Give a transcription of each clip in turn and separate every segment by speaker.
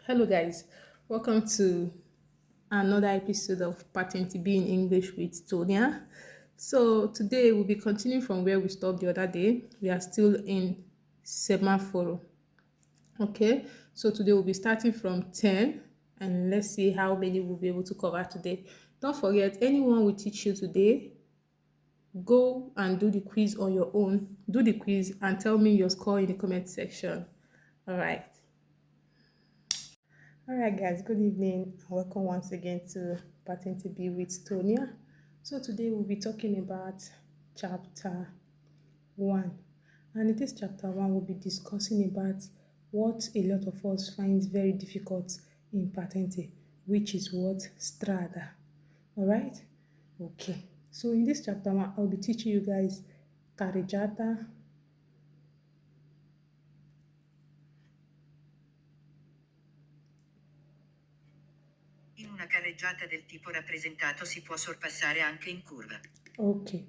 Speaker 1: Hello, guys. Welcome to another episode of Patent B in English with Tonia. So, today we'll be continuing from where we stopped the other day. We are still in semaphore. Okay, so today we'll be starting from 10 and let's see how many we'll be able to cover today. Don't forget, anyone will teach you today. Go and do the quiz on your own. Do the quiz and tell me your score in the comment section. All right. All right, guys, good evening and welcome once again to Patent B with Tonia. So today we'll be talking about chapter 1. And in this chapter 1, we'll be discussing about what a lot of us find very difficult in patente, which is what? Strada. All right? Okay. So in this chapter 1, I'll be teaching you guys carreggiata,
Speaker 2: In una carreggiata del tipo rappresentato si può sorpassare anche in curva.
Speaker 1: Okay,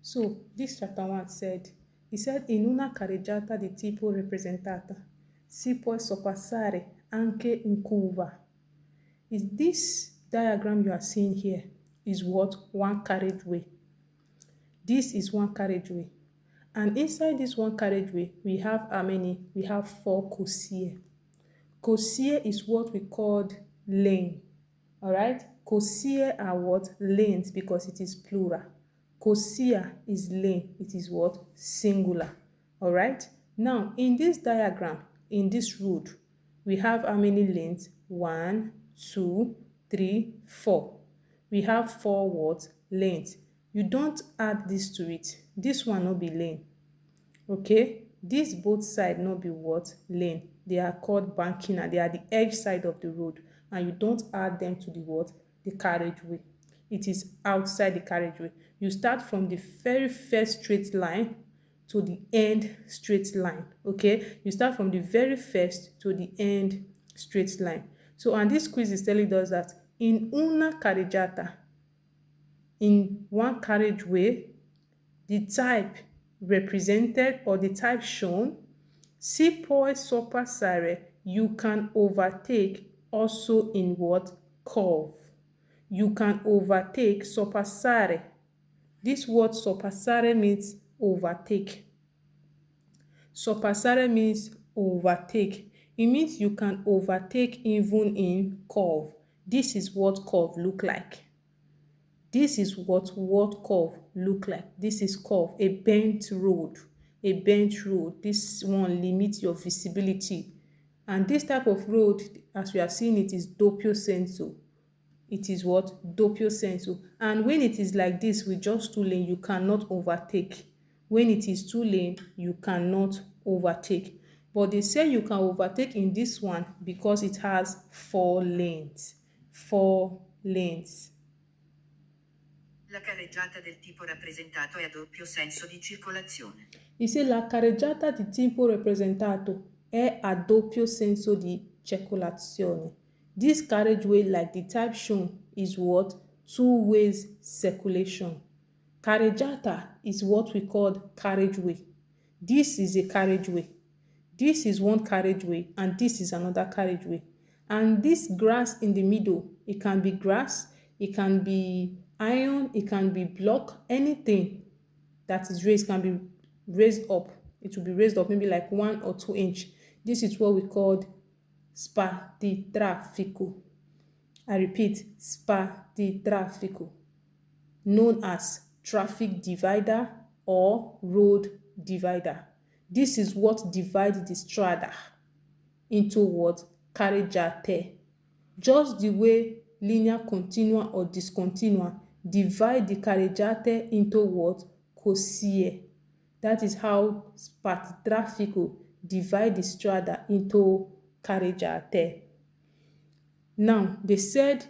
Speaker 1: so this chapter 1 said, in una carreggiata di tipo rappresentata si può sorpassare anche in curva. Is this diagram you are seeing here is what? One carriageway. This is one carriageway. And inside this one carriageway, we have how many? We have 4 corsie. Corsie is what we called lane. All right? Corsie are what? Lanes, because it is plural. Corsia is lane. It is what? Singular. All right? Now, in this diagram, in this road, we have how many lanes? 1, 2, 3, 4. We have 4 what? Lanes. You don't add this to it. This one no be lane. Okay? This both side no be what? Lane. They are called banchina. They are the edge side of the road. And you don't add them to the what? The carriageway. It is outside the carriageway. You start from the very first straight line to the end straight line. Okay? You start from the very first to the end straight line. So, and this quiz is telling us that in una carreggiata, in one carriageway, the type represented or the type shown, si puoi sorpassare, you can overtake also in what? Curve. You can overtake, sorpassare. This word sorpassare means overtake. Sorpassare means overtake. It means you can overtake even in curve. This is what curve look like. This is what curve look like. This is curve, a bent road. A bent road. This one limits your visibility. And this type of road, as we are seeing it, is doppio senso. It is what? Doppio senso. And when it is like this with just 2 lanes, you cannot overtake. When it is 2 lanes, you cannot overtake. But they say you can overtake in this one because it has 4 lanes. 4 lanes.
Speaker 2: La carreggiata del tipo rappresentato è a doppio senso di circolazione.
Speaker 1: Dice la carreggiata di tipo rappresentato è a doppio senso di circolazione. This carriageway, like the type shown, is what? 2 ways circulation. Carreggiata is what we call carriageway. This is a carriageway. This is one carriageway and this is another carriageway. And this grass in the middle, it can be grass, it can be iron, it can be block, anything that is raised can be raised up. It will be raised up maybe like 1 or 2 inch. This is what we call spartitraffico. I repeat, spartitraffico, known as traffic divider or road divider. This is what divides the strada into what? Carreggiate. Just the way linear continua or discontinua divide the carreggiate into what? Corsie. That is how spartitraffico divide the strada into carreggiate. Now, they said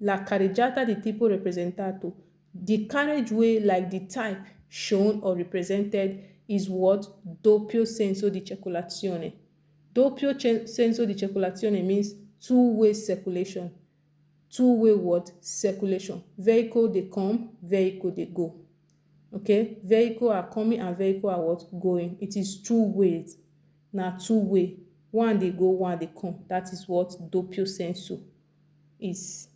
Speaker 1: la carreggiata di tipo rappresentato. The carriageway like the type shown or represented is what? Doppio senso di circolazione. Doppio senso di circolazione means 2-way circulation. 2-way what? Circulation. Vehicle they come, vehicle they go. Okay? Vehicle are coming and vehicle are what? Going. It is 2 ways. Now 2-way. One dey go, one dey come. That is what doppio senso is.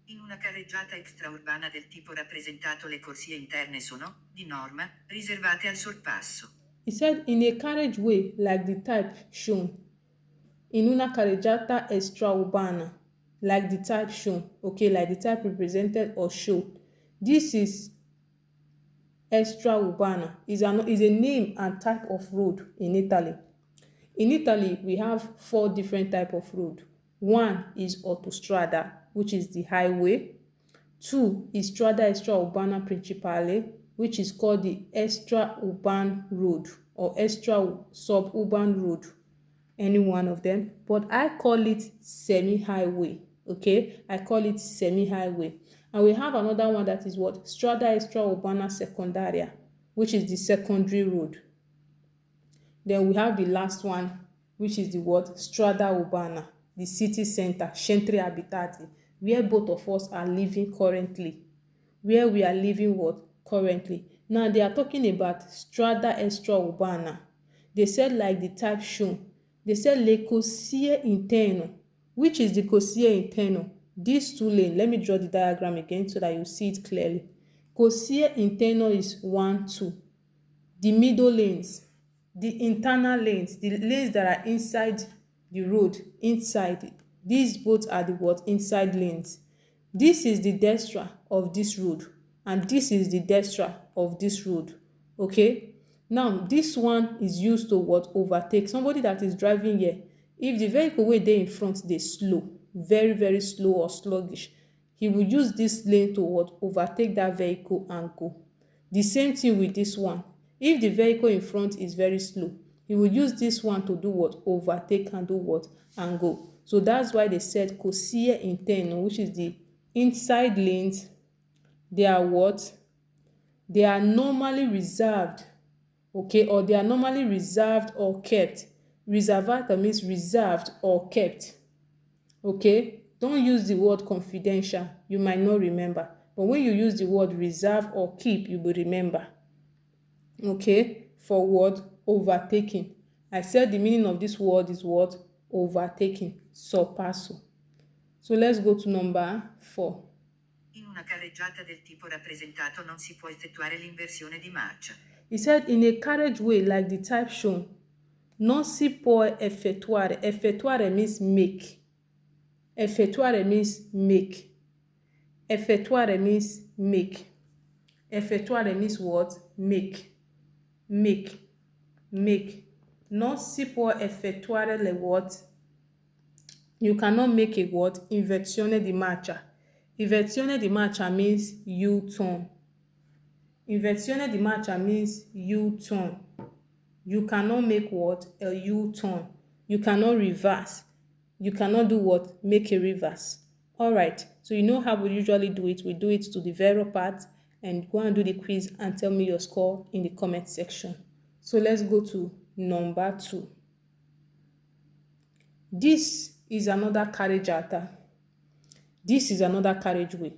Speaker 2: In una carreggiata extraurbana del tipo rappresentato le corsie interne sono, di norma, riservate al sorpasso.
Speaker 1: He said in a carriageway like the type shown, in una carreggiata extraurbana, like the type shown, okay, like the type represented or shown. This is extraurbana, is a name and type of road in Italy. In Italy, we have 4 different types of road. One is autostrada, which is the highway. 2 is strada extraurbana principale, which is called the extra-urban road or extra suburban road, any one of them. But I call it semi-highway, okay? I call it semi-highway. And we have another one that is what? Strada extraurbana secondaria, which is the secondary road. Then we have the last one, which is the what? Strada urbana, the city center, centri abitati, where both of us are living currently. Where we are living what? Currently. Now they are talking about strada extraurbana. They said like the type shown. They said le corsie interno. Which is the corsie interno? These 2 lanes. Let me draw the diagram again so that you see it clearly. Corsie interno is 1, 2. The middle lanes, the internal lanes, the lanes that are inside the road, inside. These both are the what? Inside lanes. This is the destra of this road, and this is the destra of this road. Okay? Now, this one is used to what? Overtake. Somebody that is driving here, if the vehicle wey dey in front dey slow, very, very slow or sluggish, he will use this lane to what? Overtake that vehicle and go. The same thing with this one. If the vehicle in front is very slow, he will use this one to do what? Overtake and do what? And go. So that's why they said corsie interno, which is the inside lanes. They are what? They are normally reserved, okay, or they are normally reserved or kept. Riservata means reserved or kept, okay? Don't use the word confidential. You might not remember. But when you use the word reserve or keep, you will remember. Okay? For what? Overtaking. I said the meaning of this word is what? Overtaking. Sorpasso. So let's go to number 4.
Speaker 2: In una carreggiata del tipo rappresentato non si può effettuare l'inversione di marcia.
Speaker 1: He said in a carriageway like the type shown, non si può effettuare. Effettuare means make. Effettuare means make. Effettuare means make. Effettuare means what? Make. Make. Make. Non si può effettuare le what? You cannot make a what? Inversione di marcia. Inversione di marcia means U-turn. Inversione di marcia means U-turn. You cannot make what? A U-turn. You cannot reverse. You cannot do what? Make a reverse. Alright, so you know how we usually do it. We do it to the vero part, and go and do the quiz and tell me your score in the comment section. So let's go to number 2. This is another carreggiata. This is another carriageway.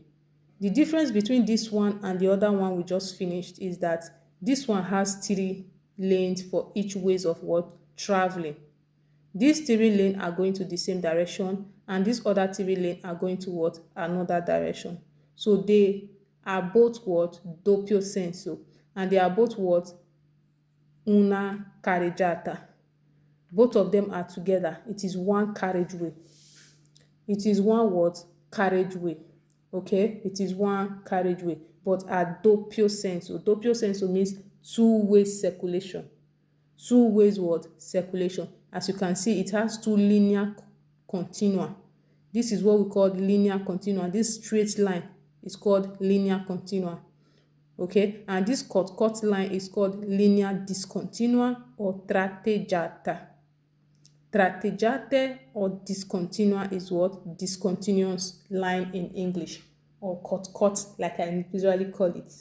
Speaker 1: The difference between this one and the other one we just finished is that this one has 3 lanes for each ways of what? Traveling. These 3 lanes are going to the same direction, and these other 3 lanes are going to what? Another direction. So they are both what? Doppio senso. And they are both what? Una carreggiata. Both of them are together. It is one carriageway. It is one what? Carriageway. Okay? It is one carriageway. But a doppio senso. Doppio senso means 2-way circulation. 2 ways what? Circulation. As you can see, it has 2 linear continua. This is what we call linear continua. This straight line is called linear continua. Okay? And this cut line is called linear discontinua or tratteggiata. Tratteggiate or discontinua is what? Discontinuous line in English, or cut like I usually call it.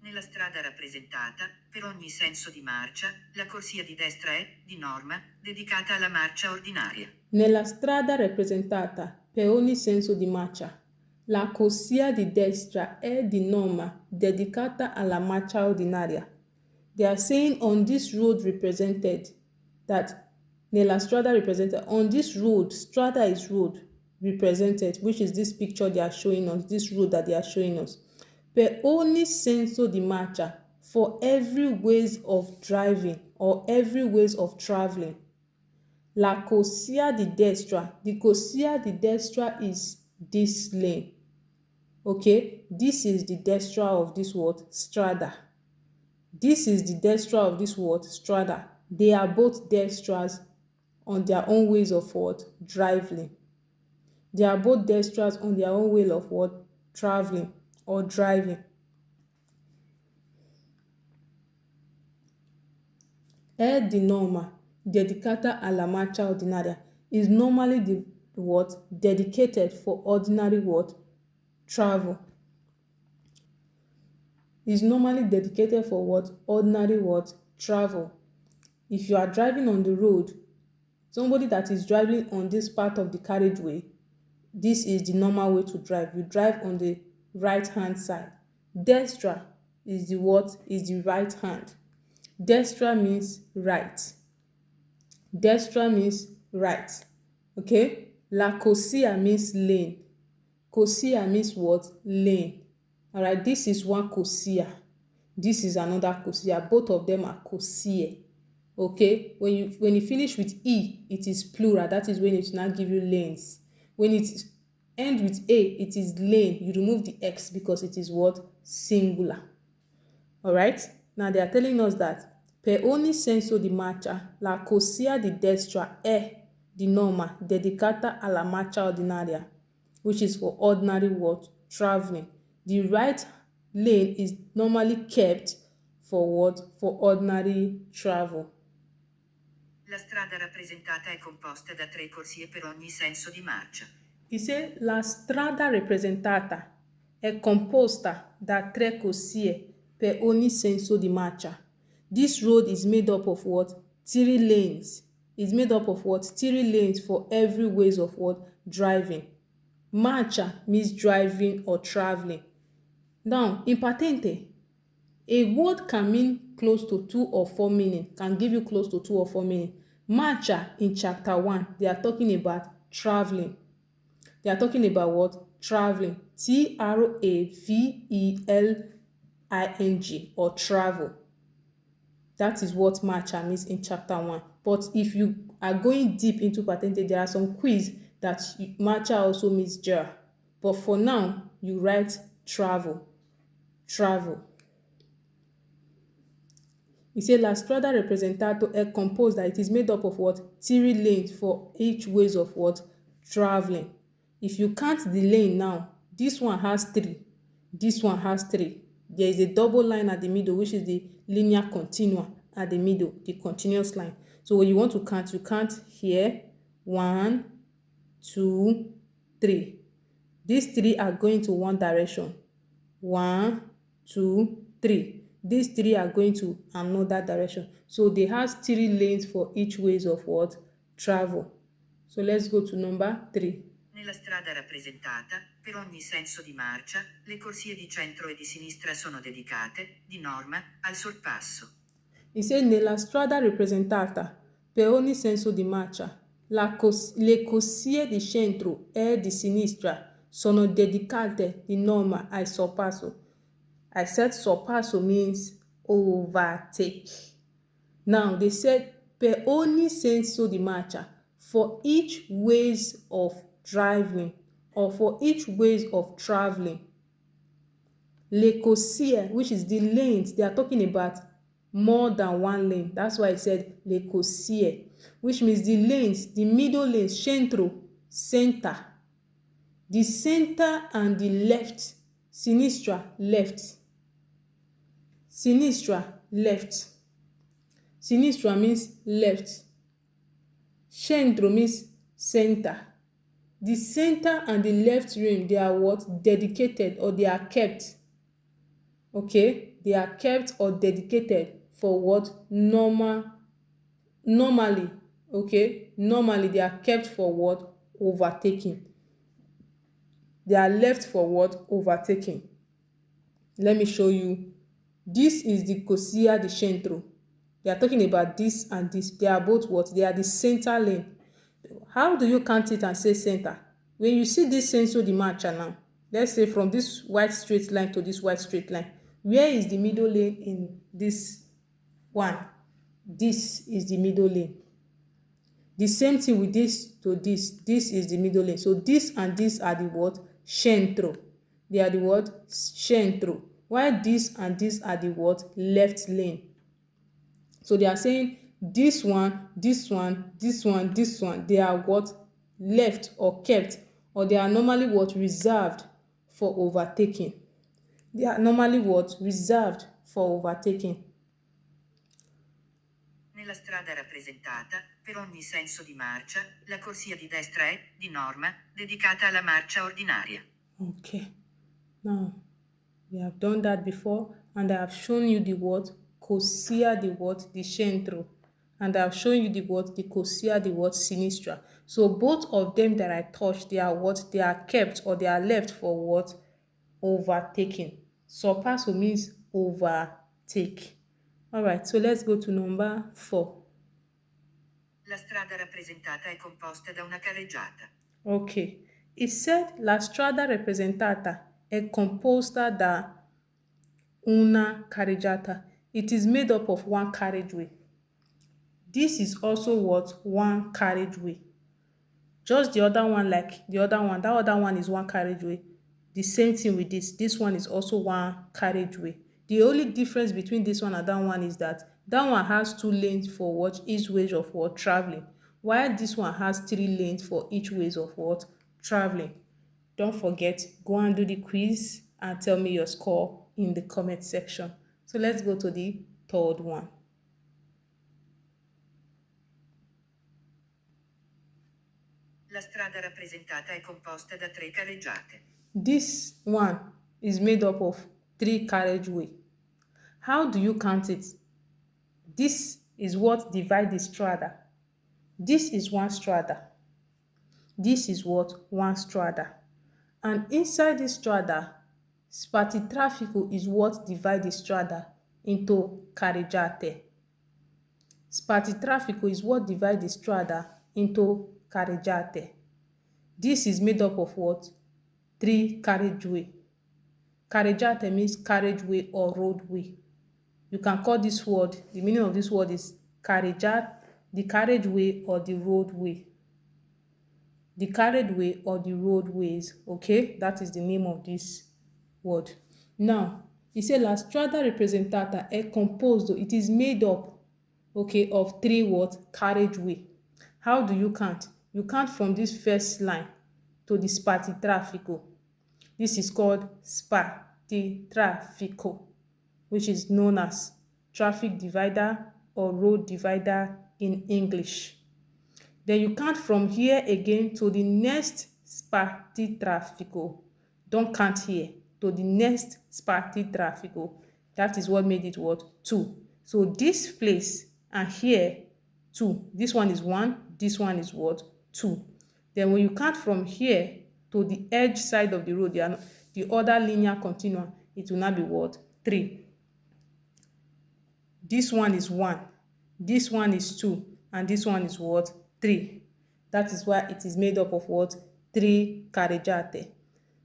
Speaker 2: Nella strada rappresentata, per ogni senso di marcia, la corsia di destra è, di norma, dedicata alla marcia ordinaria.
Speaker 1: Nella strada rappresentata, per ogni senso di marcia, la corsia di destra è di norma dedicata alla marcia ordinaria. They are saying on this road represented, that nella strada represented, on this road, strada is road represented, which is this picture they are showing us, this road that they are showing us. Per ogni senso di marcia, for every ways of driving or every ways of traveling. La corsia di destra, the corsia di destra is this lane. Okay, this is the destra of this word strada. This is the destra of this word strada. They are both destras on their own ways of what? Driving. They are both destras on their own way of what? Traveling or driving. È di norma dedicata alla marcia ordinaria is normally the what? Dedicated for ordinary what? Travel. Is normally dedicated for what? Ordinary what? Travel. If you are driving on the road, somebody that is driving on this part of the carriageway, this is the normal way to drive. You drive on the right hand side. Destra is the what? Is the right hand. Destra means right. Destra means right. Okay? La corsia means lane. Corsia means what? Lane. Alright, this is one corsia. This is another corsia. Both of them are corsie. Okay? When you finish with E, it is plural. That is when it now give you lanes. When it end with A, it is lane. You remove the X because it is what? Singular. Alright? Now they are telling us that per ogni senso di marcia, la corsia di destra è di norma dedicata alla marcia ordinaria, which is for ordinary what? Traveling. The right lane is normally kept for what? For ordinary travel.
Speaker 2: La strada rappresentata è composta da 3 corsie per ogni senso di marcia.
Speaker 1: He said la strada rappresentata è composta da 3 corsie per ogni senso di marcia. This road is made up of what? 3 lanes. It's made up of what? 3 lanes for every ways of what? Driving. Marcia means driving or traveling. Now, in patente, a word can mean close to 2 or 4 meaning, can give you close to 2 or 4 meaning. Marcia in chapter 1, they are talking about traveling. They are talking about what? Traveling. Traveling or travel. That is what marcia means in chapter 1. But if you are going deep into patente, there are some quiz that marcia also means jar. But for now, you write travel. Travel. He said la strada representato è composed, that it is made up of what? 3 lanes for each ways of what? Traveling. If you count the lane now, this one has 3. This one has 3. There is a double line at the middle, which is the linear continua at the middle, the continuous line. So when you want to count, you count here. 1, 2, 3. These 3 are going to one direction. 1, 2, 3. These 3 are going to another direction. So they have 3 lanes for each ways of what? Travel. So let's go to number 3.
Speaker 2: Nella strada rappresentata, per ogni senso di marcia, le corsie di centro e di sinistra sono dedicate, di norma, al sorpasso.
Speaker 1: He said nella strada rappresentata, per ogni senso di marcia, le corsie di centro e di sinistra sono dedicate di norma al sorpasso. I said sorpasso means overtake. Now they said per ogni senso di marcia, for each ways of driving or for each ways of traveling. Le corsie, which is the lanes, they are talking about more than one lane. That's why I said le corsie, which means the lanes, the middle lanes, centro, center. The center and the left, sinistra, left. Sinistra, left. Sinistra means left. Centro means center. The center and the left rim, they are what? Dedicated, or they are kept. Okay? They are kept or dedicated for what? Normally. Okay? Normally, they are kept for what? Overtaking. They are left for what? Overtaking. Let me show you This is the corsia di centro. They are talking about this and this. They are both what? They are the center lane. How do you count it and say center? When you see this senso di marcia now, let's say from this white straight line to this white straight line, where is the middle lane in this one? This is the middle lane. The same thing with this to this. This is the middle lane. So this and this are the what? Centro. They are the what? Centro. While this and this are the what? Left lane. So they are saying this one, this one, this one, this one, they are what? Left or kept, or they are normally what? Reserved for overtaking. They are normally what? Reserved for overtaking.
Speaker 2: Nella strada rappresentata, per ogni senso di marcia, la corsia di destra è, di norma, dedicata alla marcia ordinaria.
Speaker 1: Okay. Now, we have done that before, and I have shown you the word corsia di what? Di centro. And I have shown you the word the corsia di what? Sinistra. So both of them that I touched, they are what? They are kept or they are left for what? Overtaking. Sorpasso means overtake. All right, so let's go to number 4.
Speaker 2: La strada rappresentata è composta da una carreggiata.
Speaker 1: Okay. It said la strada rappresentata è composta da una carreggiata. It is made up of one carriageway. This is also what? One carriageway. Just the other one, like the other one, that other one is one carriageway. The same thing with this. This one is also one carriageway. The only difference between this one and that one is that one has 2 lanes for what? Each way of what? Traveling. While this one has 3 lanes for each ways of what? Traveling. Don't forget, go and do the quiz and tell me your score in the comment section. So let's go to the third one.
Speaker 2: La strada rappresentata è composta da 3 carreggiate.
Speaker 1: This one is made up of 3 carriageway. How do you count it? This is what divides the strada. This is one strada. This is what? One strada. And inside this strada, spartitraffico is what divides the strada into carreggiate. Spartitraffico is what divides the strada into carreggiate. This is made up of what? 3 carriageway. Carreggiate means carriageway or roadway. You can call this word, the meaning of this word is carreggiate, the carriageway or the roadway. The carriageway or the roadways, okay? That is the name of this word. Now, he said la strada rappresentata è composed, it is made up, okay, of 3 what? Carriageway. How do you count? You count from this first line to the spartitraffico. This is called spartitraffico, which is known as traffic divider or road divider in English. Then you count from here again to the next spartitraffico. Don't count here. To the next spartitraffico. That is what made it what? 2. So this place and here 2. This one is 1. This one is what? 2. Then when you count from here to the edge side of the road, the other linear continuum, it will now be what? 3. This one is 1. This one is 2. And this one is what? 3. That is why it is made up of what? 3 carreggiate.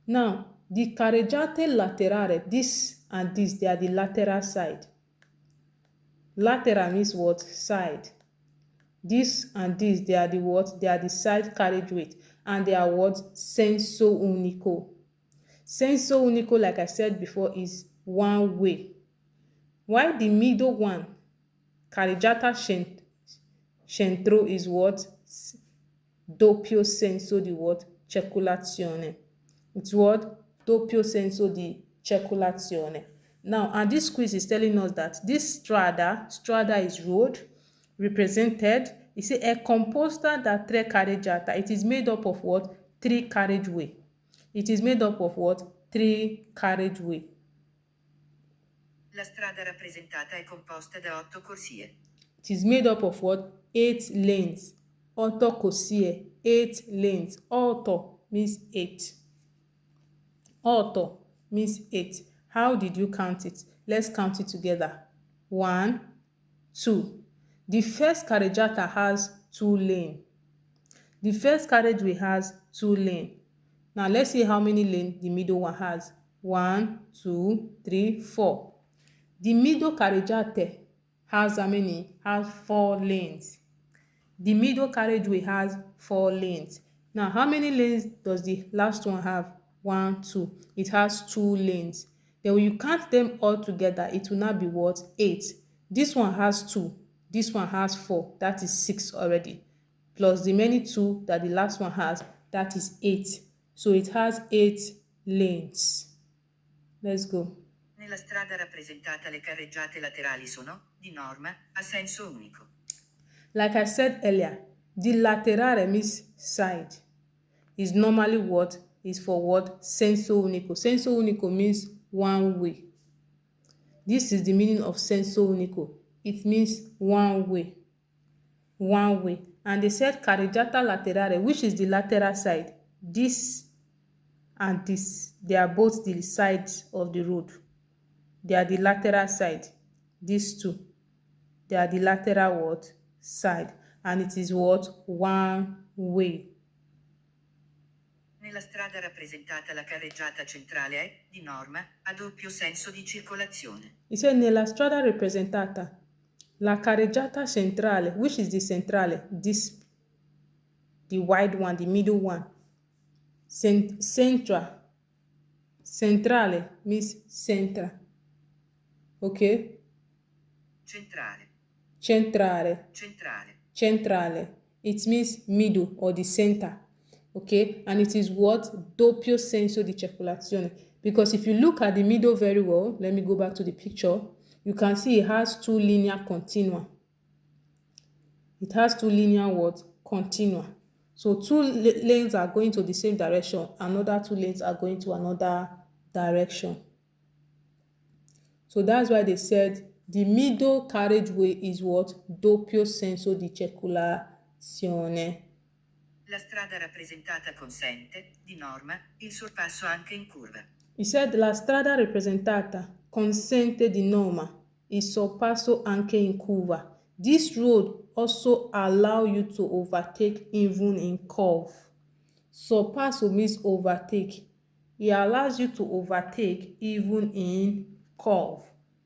Speaker 1: Now, the carreggiate laterale, this and this, they are the lateral side. Lateral means what? Side. This and this, they are the what? They are the side carriageway. And they are what? Senso unico. Senso unico, like I said before, is one way. While the middle one, carreggiata centro, is what? Doppio senso di what? Circolazione. It's what? Doppio senso di circolazione. Now, and this quiz is telling us that this strada is road, represented, it says è composta da 3 carreggiata. It is made up of what? 3 carriageway. It is made up of what? 3 carriageway.
Speaker 2: La strada rappresentata è composta da 8 corsie.
Speaker 1: It is made up of what? 8 lanes. 8 corsie, 8 lanes. 8 means 8. 8 means 8. How did you count it? Let's count it together. 1, 2. The first carreggiata has 2 lanes. The first carriageway has 2 lanes. Now let's see how many lanes the middle one has. 1, 2, 3, 4. The middle carreggiate has how many? Has 4 lanes. The middle carriageway has 4 lanes. Now, how many lanes does the last one have? 1, 2. It has 2 lanes. Then when you count them all together, it will now be what? 8. This one has 2. This one has 4. That is 6 already. Plus the many 2 that the last one has, that is 8. So it has 8 lanes. Let's go.
Speaker 2: Nella strada rappresentata le carreggiate laterali sono, di norma, a senso unico.
Speaker 1: Like I said earlier, the laterale means side. Is normally what? Is for what? Senso unico. Senso unico means one way. This is the meaning of senso unico. It means one way. One way. And they said carreggiata laterale, which is the lateral side. This and this, they are both the sides of the road. They are the lateral side. These two, they are the lateral what? Side. And it is what? One way.
Speaker 2: Nella strada rappresentata la carreggiata centrale è, di norma, a doppio senso di circolazione.
Speaker 1: It said nella strada rappresentata la carreggiata centrale, which is the centrale, this, the wide one, the middle one. Centrale means central. Okay?
Speaker 2: Centrale.
Speaker 1: Centrale.
Speaker 2: Centrale.
Speaker 1: Centrale. It means middle or the center. Okay? And it is what? Doppio senso di circolazione. Because if you look at the middle very well, let me go back to the picture, you can see it has 2 linear continua. It has 2 linear what? Continua. So 2 lanes are going to the same direction. Another 2 lanes are going to another direction. So that's why they said the middle carriageway is what? Doppio senso di circolazione.
Speaker 2: La strada rappresentata consente, di norma, il sorpasso anche in curva.
Speaker 1: He said la strada rappresentata consente di norma il sorpasso anche in curva. This road also allow you to overtake even in curve. Sorpasso means overtake. It allows you to overtake even in curve.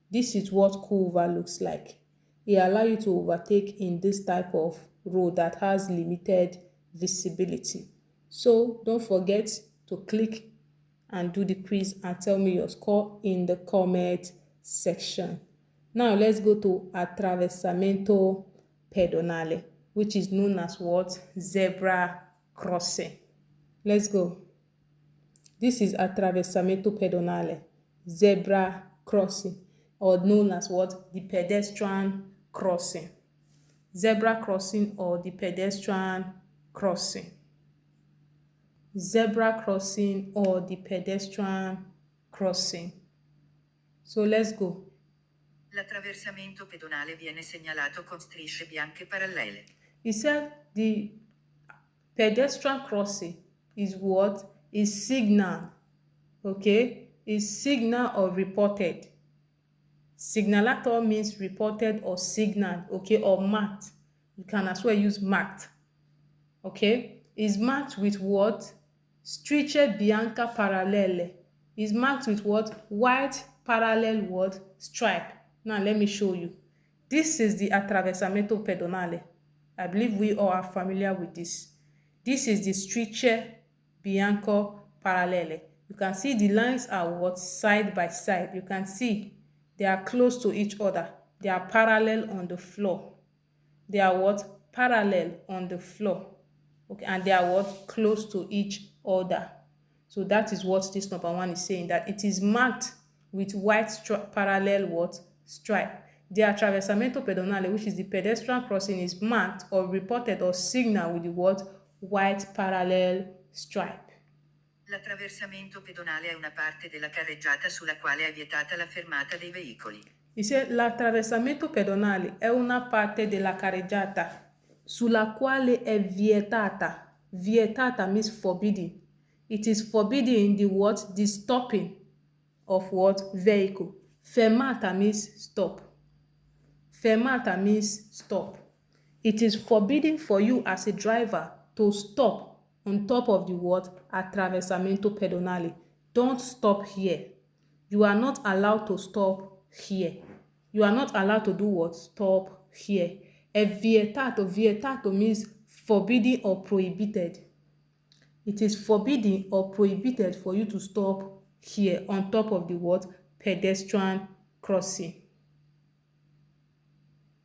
Speaker 1: This is what curva looks like. It allows you to overtake in this type of road that has limited visibility. So don't forget to click and do the quiz and tell me your score in the comment section. Now let's go to attraversamento pedonale, which is known as what? Zebra crossing. Let's go. This is attraversamento pedonale, zebra crossing, or known as what? The pedestrian crossing. Zebra crossing or the pedestrian crossing. Zebra crossing or the pedestrian crossing. So let's go.
Speaker 2: L'attraversamento pedonale viene segnalato con strisce bianche parallele.
Speaker 1: He said the pedestrian crossing is what? Is signal. Okay? Is signal or reported. Signalator means reported or signaled, okay, or marked. You can as well use marked. Okay? Is marked with what? Strisce bianca parallele. Is marked with what? White parallel what? Stripe. Now let me show you. This is the attraversamento pedonale. I believe we all are familiar with this. This is the strisce bianco parallele. You can see the lines are what? Side by side. You can see they are close to each other. They are parallel on the floor. They are what? Parallel on the floor. Okay, and they are what? Close to each other. So that is what this number 1 is saying, that it is marked with white parallel what? Stripe. The attraversamento pedonale, which is the pedestrian crossing, is marked or reported or signaled with the what? White parallel stripe.
Speaker 2: L'attraversamento pedonale è una parte della carreggiata sulla quale è vietata la fermata dei veicoli.
Speaker 1: He said l'attraversamento pedonale è una parte della carreggiata sulla quale è vietata. Vietata means forbidden. It is forbidden the what? The stopping of what? Vehicle. Fermata means stop. Fermata means stop. It is forbidden for you as a driver to stop on top of the what? Attraversamento pedonale. Don't stop here. You are not allowed to stop here. You are not allowed to do what? Stop here. È vietato. Vietato means forbidden or prohibited. It is forbidden or prohibited for you to stop here on top of the what? Pedestrian crossing.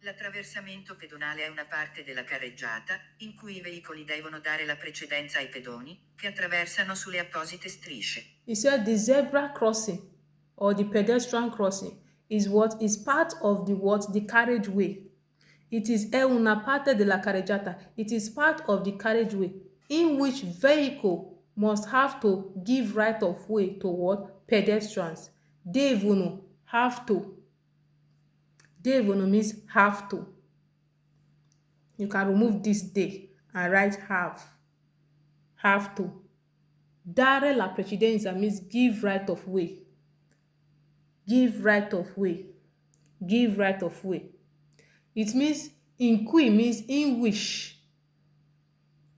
Speaker 2: L'attraversamento pedonale è una parte della carreggiata, in cui i veicoli devono dare la precedenza ai pedoni, che attraversano sulle apposite strisce.
Speaker 1: He said the zebra crossing or the pedestrian crossing is what is part of the what? The carriageway. It is una parte della carreggiata. It is part of the carriageway in which vehicle must have to give right of way to what? Pedestrians. Devono, have to. Devono means have to. You can remove this day and write have. Have to. Dare la precedenza means give right of way. Give right of way. Give right of way. It means in cui means in which.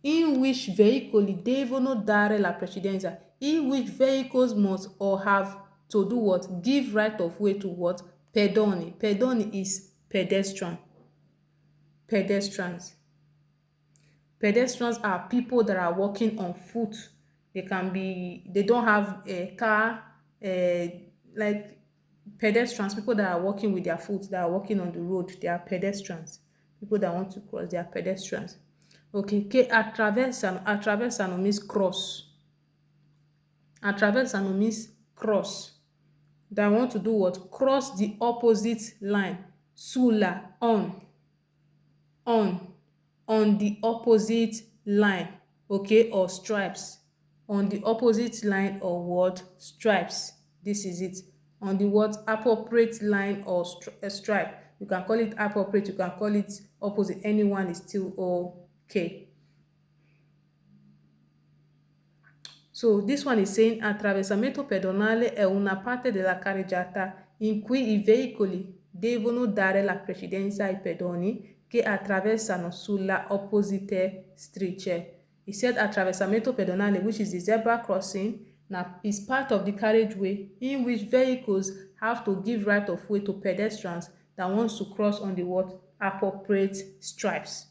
Speaker 1: In which veicoli devono dare la precedenza. In which vehicles must or have to do what? Give right of way to what? Pedoni. Pedoni is pedestrian. Pedestrians. Pedestrians are people that are walking on foot. They don't have a car, like pedestrians, people that are walking with their foot, that are walking on the road, they are pedestrians. People that want to cross, they are pedestrians. Okay, che attraversano. Attraversano means cross. Attraversano means cross. That want to do what? Cross the opposite line. Sulla, on the opposite line, okay, or stripes. On the opposite line or what? Stripes. This is it. On the what? Appropriate line or stripe. You can call it appropriate, you can call it opposite. Anyone is still okay. So this one is saying attraversamento pedonale è una parte della carreggiata in cui i veicoli devono dare la precedenza ai pedoni che attraversano sulla opposite strisce. He said attraversamento pedonale, which is the zebra crossing, now is part of the carriageway in which vehicles have to give right of way to pedestrians that wants to cross on the what? Appropriate stripes.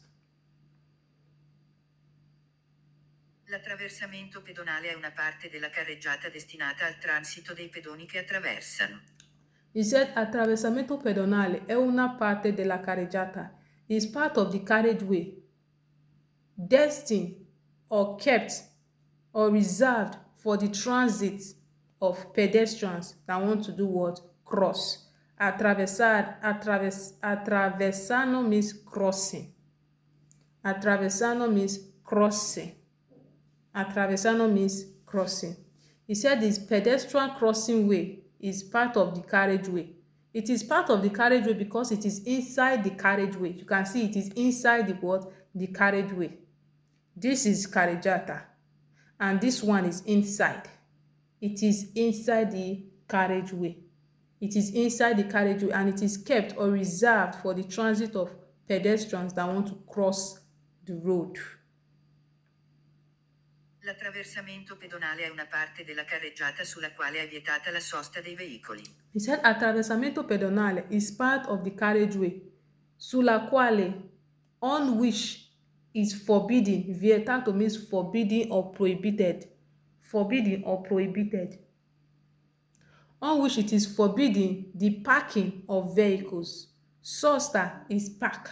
Speaker 2: L'attraversamento pedonale è una parte della carreggiata destinata al transito dei pedoni che attraversano.
Speaker 1: He said attraversamento pedonale è una parte della carreggiata. Is part of the carriageway destined or kept or reserved for the transit of pedestrians that want to do what? Cross. Attraversano means crossing. Attraversano means crossing. Attraversano means crossing. He said this pedestrian crossing way is part of the carriageway. It is part of the carriageway because it is inside the carriageway. You can see it is inside the what? The carriageway. This is carreggiata and this one is inside. It is inside the carriageway. It is inside the carriageway and it is kept or reserved for the transit of pedestrians that want to cross the road.
Speaker 2: L'attraversamento pedonale è una parte della carreggiata sulla quale è vietata la sosta dei veicoli.
Speaker 1: He said attraversamento pedonale is part of the carriageway sulla quale, on which is forbidden. Vietato means forbidden or prohibited. Forbidden or prohibited. On which it is forbidden the parking of vehicles. Sosta is park.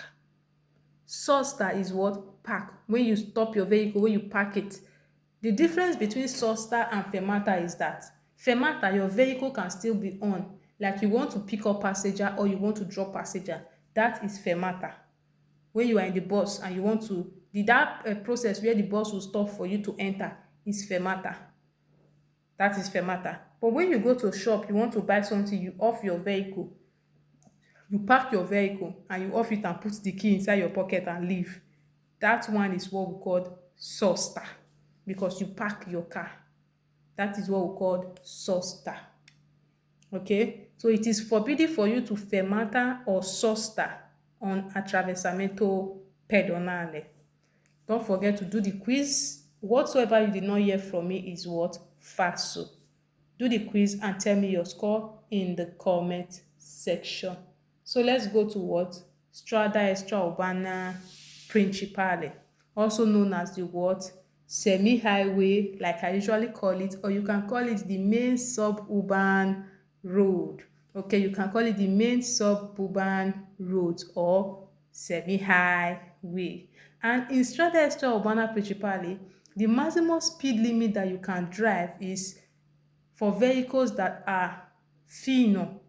Speaker 1: Sosta is what? Park. When you stop your vehicle, when you park it. The difference between sosta and fermata is that fermata, your vehicle can still be on, like you want to pick up passenger or you want to drop passenger. That is fermata. When you are in the bus and you want to, that process where the bus will stop for you to enter is fermata. That is fermata. But when you go to a shop, you want to buy something, you off your vehicle. You park your vehicle and you off it and put the key inside your pocket and leave. That one is what we call sosta. Because you park your car. That is what we call sosta. Okay, so it is forbidden for you to fermata or sosta on attraversamento pedonale. Don't forget to do the quiz. Whatsoever you did not hear from me is what? Falso. Do the quiz and tell me your score in the comment section. So let's go to what? Strada Extraurbana Principale, also known as the what? Semi-highway, like I usually call it, or you can call it the main suburban road. Okay, you can call it the main suburban road or semi-highway. And in Strada Extraurbana Principale, the maximum speed limit that you can drive is for vehicles that are fino,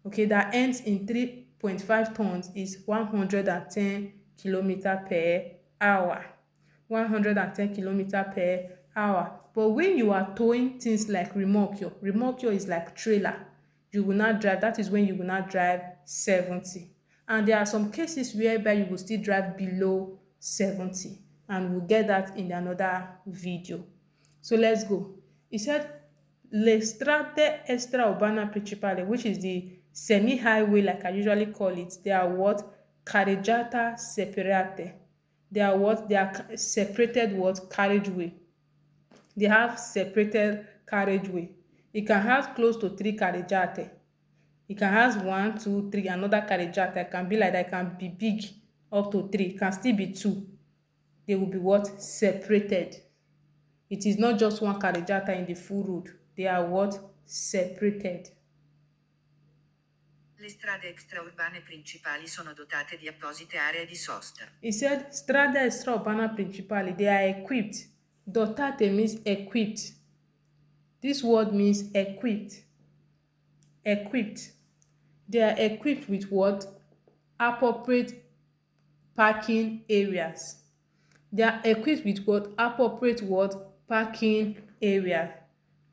Speaker 1: okay, that ends in 3.5 tons is 110 kilometer per hour. 110 kilometer per hour. But when you are towing things like remorquio is like trailer, you will not drive, that is when you will not drive 70. And there are some cases whereby you will still drive below 70, and we'll get that in another video. So let's go. He said Le strade extraurbana principale, which is the semi-highway like I usually call it, they are what? Carreggiata separate. They are what? They are separated what? Carriageway. They have separated carriageway. You can have close to 3 carreggiate. You can have 1, 2, 3, another carreggiata. It can be like that. It can be big up to 3. It can still be 2. They will be what? Separated. It is not just one carreggiata in the full road. They are what? Separated.
Speaker 2: Le strade extraurbane principali sono dotate di apposite aree di sosta.
Speaker 1: He said, Strada extraurbana principali, they are equipped. Dotate means equipped. This word means equipped. Equipped. They are equipped with what? Appropriate parking areas. They are equipped with what? Appropriate what? Parking area.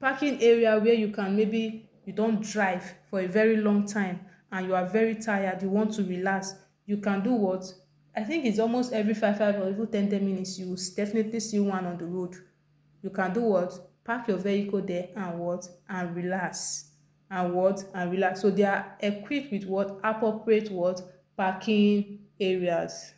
Speaker 1: Parking area where you can, maybe you don't drive for a very long time and you are very tired, you want to relax. You can do what? I think it's almost every 5 or even 10 minutes you will definitely see one on the road. You can do what? Park your vehicle there and what? And relax. And what? And relax. So they are equipped with what? Appropriate what? Parking areas.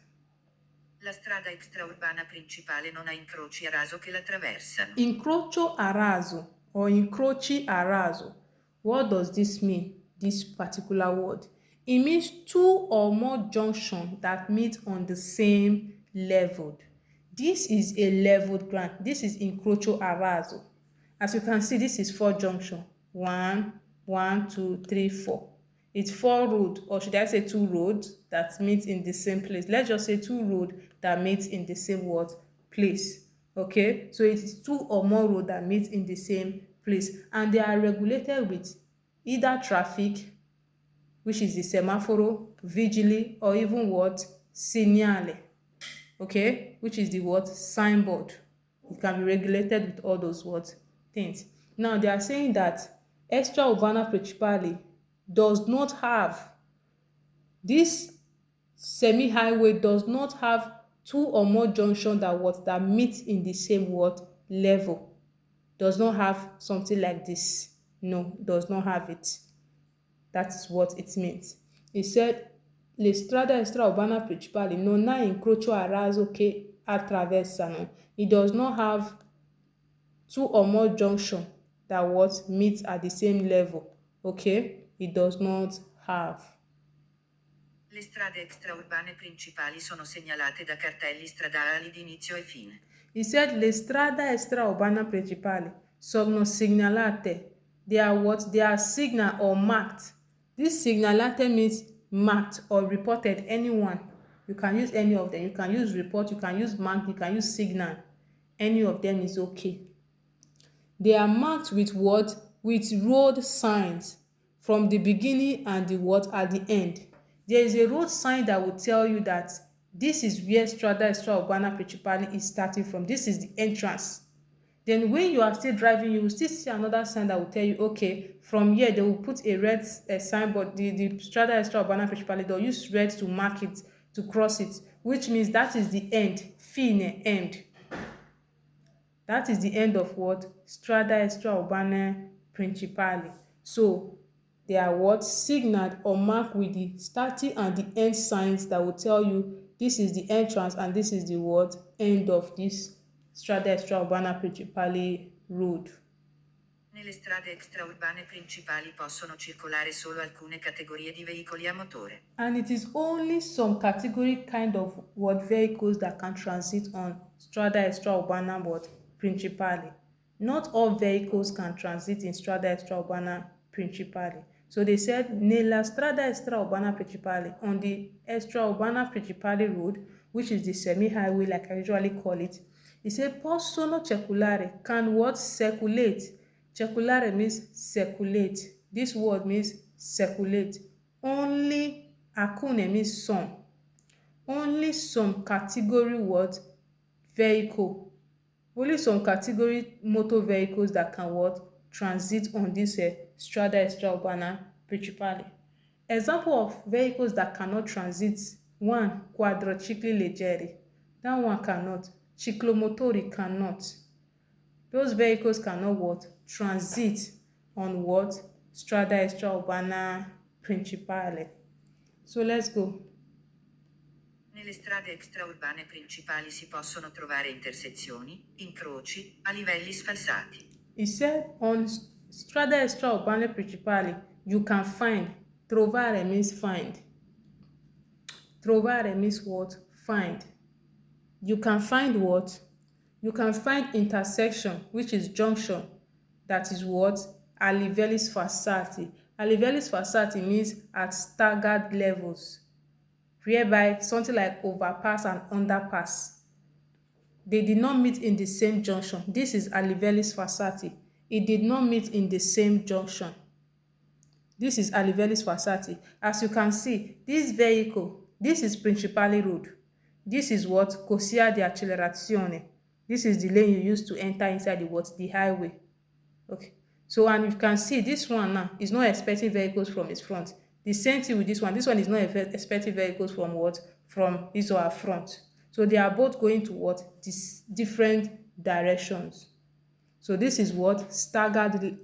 Speaker 2: La strada extraurbana principale non ha incroci a raso che la attraversano.
Speaker 1: Incrocio a raso or incroci a raso. What does this mean? This particular word. It means 2 or more junctions that meet on the same level. This is a leveled ground. This is incrocio a raso. As you can see, this is 4 junctions. 1, 1, 2, 3, 4. It's 4 roads, or should I say 2 roads that meet in the same place. Let's just say 2 roads that meet in the same what? Place. Okay, so it is 2 or more roads that meet in the same place, and they are regulated with either traffic, which is the semaphore, vigili, or even what? Segnale. Okay, which is the what? Signboard. It can be regulated with all those what? Things. Now they are saying that extraurbana principale does not have, this semi-highway does not have 2 or more junctions that meet in the same what? Level. Does not have something like this. No, does not have it. That is what it means. He said, le strade extraurbana principali non ha incrocio a raso che attraversano. It does not have 2 or more junctions that what? Meet at the same level. Okay? It does not have.
Speaker 2: Le strade extraurbane principali sono segnalate da cartelli stradali di inizio e fine.
Speaker 1: He said, le strade extraurbana principali sono segnalate. They are what? They are signal or marked. This signalate means marked or reported. Anyone. You can use any of them. You can use report, you can use mark, you can use signal. Any of them is okay. They are marked with what? With road signs from the beginning and the what? At the end. There is a road sign that will tell you that this is where Strada Extraurbana Principale is starting from. This is the entrance. Then when you are still driving, you will still see another sign that will tell you, okay, from here they will put a red signboard. The Strada Extraurbana Principale, they'll use red to mark it, to cross it, which means that is the end. Fine, end. That is the end of what? Strada Extraurbana Principale. So They are what? Signaled or marked with the starting and the end signs that will tell you this is the entrance and this is the what? End of this Strada Extraurbana Principale road.
Speaker 2: Nelle strade extraurbane principali possono circolare solo alcune categorie di veicoli a motore.
Speaker 1: And it is only some category kind of what vehicles that can transit on Strada Extraurbana what Principale. Not all vehicles can transit in Strada Extraurbana Principale. So they said nella Strada Extraurbana Principale, on the Extraurbana Principale road, which is the semi-highway like I usually call it, it said possono circolare, can what? Circulate. Circulare means circulate. This word means circulate. Only alcune means some. Only some category what? Vehicle. Only some category motor vehicles that can what? Transit on this Strada Extraurbana Principale. Example of vehicles that cannot transit: 1. Quadricicli leggeri. That one cannot. Ciclomotori cannot. Those vehicles cannot what? Transit on what? Strada Extraurbana Principale. So let's go.
Speaker 2: Nelle strade extraurbane principali si possono trovare intersezioni, incroci, a livelli sfalsati.
Speaker 1: He said on Strada Extraurbane Principale you can find. Trovare means find. Trovare means what? Find. You can find what? You can find intersection, which is junction. That is what? A livelli sfalsati. A livelli sfalsati means at staggered levels, whereby something like overpass and underpass, they did not meet in the same junction. This is a livelli sfalsati. It did not meet in the same junction. This is a livelli sfalsati. As you can see, this vehicle, this is Principale road. This is what? Corsia di accelerazione. This is the lane you use to enter inside the what? The highway. Okay. So, and you can see this one now is not expecting vehicles from its front. The same thing with this one. This one is not expecting vehicles from what? From his or her front. So they are both going to what? Different directions. So this is what? Staggered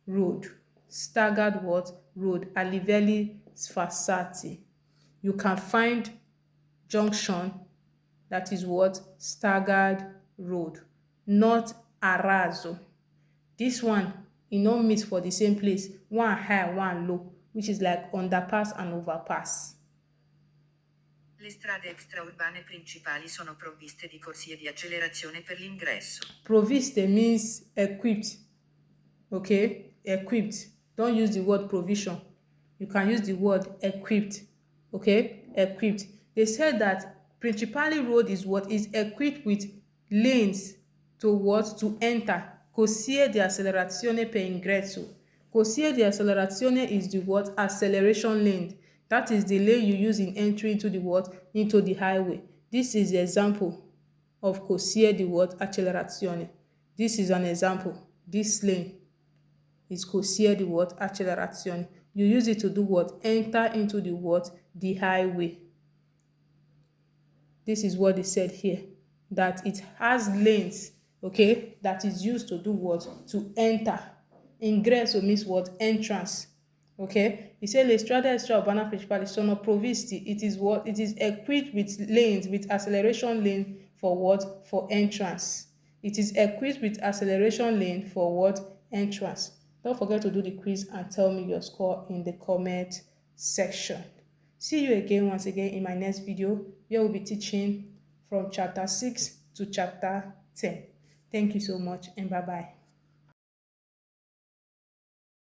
Speaker 1: road. Staggered what? Road. A livelli sfalsati. You can find junction, that is what? Staggered road. Not a raso. This one, e no meet for the same place. One high, one low, which is like underpass and overpass.
Speaker 2: Le strade extraurbane principali sono provviste di corsie di accelerazione per l'ingresso.
Speaker 1: Provviste means equipped. Okay? Equipped. Don't use the word provision. You can use the word equipped. Okay? Equipped. They said that Principale road is what? Is equipped with lanes to what? To enter. Corsie di accelerazione per ingresso. Corsie di accelerazione is the what? Acceleration lane. That is the lane you use in entry into the what? Into the highway. This is the example of corsie di what? Accelerazione. This is an example. This lane is corsie di what? Accelerazione. You use it to do what? Enter into the what? The highway. This is what they said here. That it has lanes, okay, that is used to do what? To enter. Ingresso means what? Entrance. Okay, he said le strade extraurbane principali sono provvisti. It is what? It is equipped with lanes, with acceleration lane for what? For entrance. It is equipped with acceleration lane for what? Entrance. Don't forget to do the quiz and tell me your score in the comment section. See you again once again in my next video, where we'll be teaching from chapter 6 to chapter 10. Thank you so much and bye-bye.